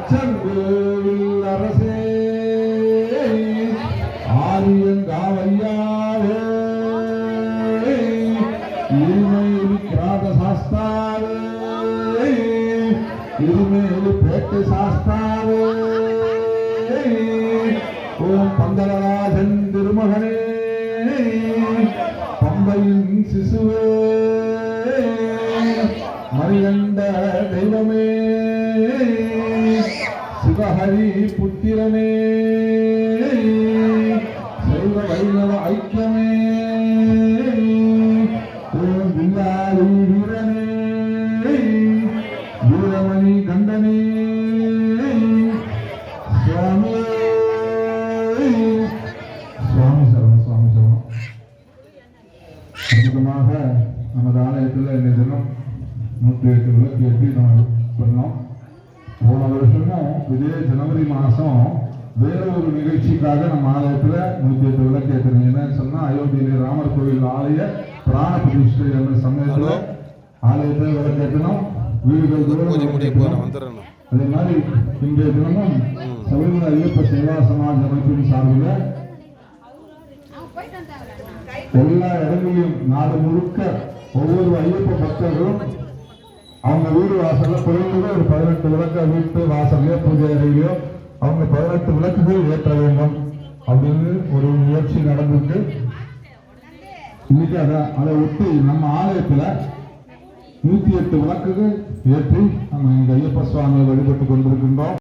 அச்சங்கோவில் அரசே ஆரியங்காவையாவே இருமேலி கிராத சாஸ்தாவே இருமேலி பேட்டு சாஸ்தாவே ஓம் பந்தலராஜன் திருமகனே பம்பையின் சிசுவே மணிகண்ட தெய்வமே சிவஹரி புத்திரனே சைவ வைணவ ஐக்கியமே ஓம் வில்லாரி வீரனே வீரமணி கண்டனே சுவாமி சுவாமி சரணம் சுவாமி சரணம். அற்புதமாக நமது ஆலயத்தில் இந்த தினம் 108 விளக்கு ஏற்றி நம்ம பண்ணோம். போன வருஷமும் இதே ஜனவரி மாதம் வேற ஒரு நிகழ்ச்சிக்காக நம்ம ஆலயத்தில் 108 விளக்கு ஏற்றணும். என்னன்னு சொன்னால் அயோத்தியிலே ராமர் கோவில் ஆலய பிராண பிரதிஷ்டை என்ற சமயத்தில் ஆலயத்தில் விளக்கு ஏற்றணும். வீடுகள் தூரம் அதே மாதிரி இன்றைய தினமும் சபரிமலை ஐயப்ப சேவா சமாஜ் அமைப்பின் சார்பில் எல்லா இடங்களிலும் நாடு முழுக்க ஒவ்வொரு ஐயப்ப பக்தர்களும் அவங்க வீடு வாசல்ல குறைந்தது ஒரு 18 விளக்கு வீட்டு வாசல்லையோ பூஜை அறையிலையோ அவங்க 18 விளக்குகள் ஏற்ற வேண்டும் அப்படின்னு ஒரு முயற்சி நடந்திருக்கு. இன்னைக்கு அதை ஒட்டி நம்ம ஆலயத்துல 108 விளக்குகள் ஏற்றி நம்ம இந்த ஐயப்ப சுவாமியை வழிபட்டு கொண்டிருக்கின்றோம்.